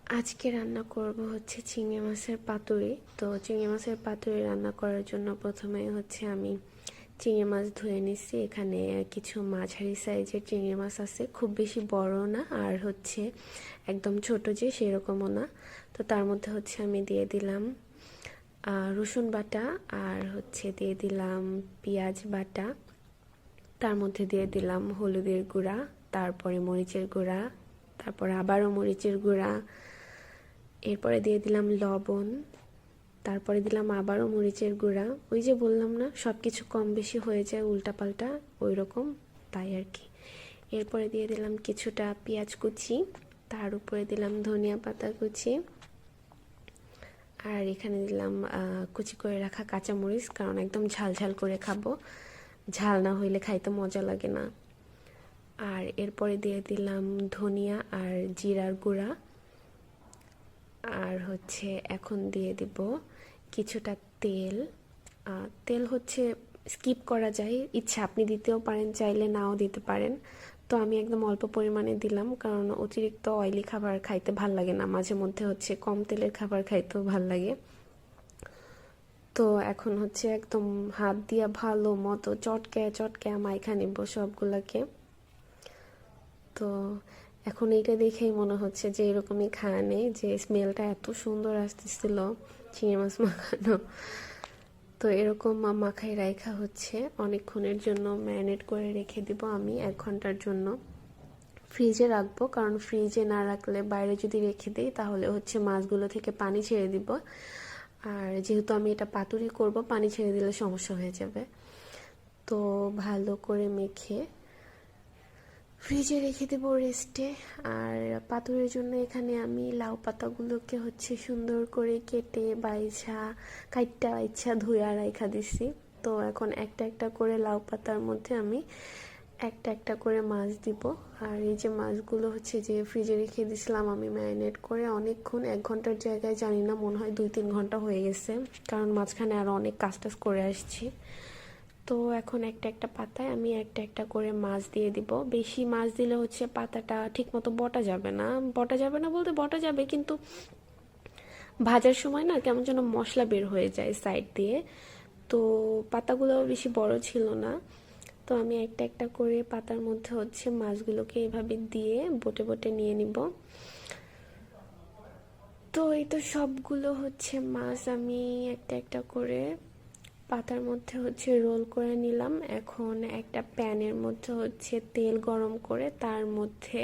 আজকে রান্না করব হচ্ছে চিংড়ি মাছের পাতুরি। তো চিংড়ি মাছের পাতুরি রান্না করার জন্য প্রথমে হচ্ছে আমি চিংড়ি মাছ ধুয়ে নিচ্ছি। এখানে কিছু মাঝারি সাইজের চিংড়ি মাছ আছে, খুব বেশি বড় না আর হচ্ছে একদম ছোট যে সেরকমও না। তো তার মধ্যে হচ্ছে আমি দিয়ে দিলাম রসুন বাটা, আর হচ্ছে দিয়ে দিলাম পেঁয়াজ বাটা, তার মধ্যে দিয়ে দিলাম হলুদের গুঁড়া, তারপরে মরিচের গুঁড়া, তারপরে আবারও মরিচের গুঁড়া, এরপরে দিয়ে দিলাম লবণ, তারপরে দিলাম আবারও মরিচের গুঁড়া। ওই যে বললাম না, সব কিছু কম বেশি হয়ে যায় উল্টাপাল্টা, ওই রকম, তাই আর কি। এরপরে দিয়ে দিলাম কিছুটা পেঁয়াজ কুচি, তার উপরে দিলাম ধনিয়া পাতা কুচি, আর এখানে দিলাম কুচি করে রাখা কাঁচামরিচ, কারণ একদম ঝাল ঝাল করে খাবো, ঝাল না হইলে খাইতে মজা লাগে না। আর এরপরে দিয়ে দিলাম ধনিয়া আর জিরার গুঁড়া, আর হচ্ছে এখন দিয়ে দিব কিছুটা তেল। তেল হচ্ছে স্কিপ করা যায়, ইচ্ছা আপনি দিতেও পারেন, চাইলে নাও দিতে পারেন। তো আমি একদম অল্প পরিমাণে দিলাম, কারণ অতিরিক্ত অয়েলি খাবার খাইতে ভাল লাগে না, মাঝে মধ্যে হচ্ছে কম তেলের খাবার খাইতেও ভাল লাগে। তো এখন হচ্ছে একদম হাত দিয়ে ভালো মতো চটকে চটকে মাইখা নিব সবগুলাকে। তো এখন এইটা দেখেই মনে হচ্ছে যে এরকমই খাওয়া নেই, যে স্মেলটা এত সুন্দর আসতেছিল চিংড়ি মাছ মাখানো। তো এরকম মাখাই রাখা হচ্ছে অনেকক্ষণের জন্য, ম্যারিনেট করে রেখে দিব আমি 1 ঘন্টার জন্য। ফ্রিজে রাখবো, কারণ ফ্রিজে না রাখলে বাইরে যদি রেখে দিই তাহলে হচ্ছে মাছগুলো থেকে পানি ছেড়ে দিব, আর যেহেতু আমি এটা পাতুরি করব, পানি ছেড়ে দিলে সমস্যা হয়ে যাবে। তো ভালো করে মেখে ফ্রিজে রেখে দেবো রেস্টে। আর পাতুরির জন্য এখানে আমি লাউ পাতাগুলোকে হচ্ছে সুন্দর করে কেটে কাইটটা বাইছা ধুয়ে রাইখা দিছি। তো এখন একটা একটা করে লাউ পাতার মধ্যে আমি একটা একটা করে মাছ দিব। আর এই যে মাছগুলো হচ্ছে যে ফ্রিজে রেখে দিছিলাম আমি ম্যারিনেট করে অনেকক্ষণ, 1 ঘন্টার জায়গায় জানি না, মনে হয় 2-3 ঘন্টা হয়ে গেছে, কারণ মাঝখানে আরও অনেক কাজ টাজ করে আসছি। তো এখন একটা একটা পাতায় আমি একটা একটা করে মাছ দিয়ে দিব। বেশি মাছ দিলে হচ্ছে পাতাটা ঠিক মতো বটা যাবে না, বটা যাবে না বলতে বটা যাবে, কিন্তু ভাজার সময় না কেমন যেন মশলা বের হয়ে যায় সাইড দিয়ে। তো পাতাগুলো বেশি বড় ছিল না। তো আমি একটা একটা করে পাতার মধ্যে হচ্ছে মাছগুলোকে এভাবে দিয়ে বটে বটে নিয়ে নিব। তো এই তো সবগুলো হচ্ছে মাছ আমি একটা একটা করে পাতার মধ্যে হচ্ছে রোল করে নিলাম। এখন একটা প্যানের মধ্যে হচ্ছে তেল গরম করে তার মধ্যে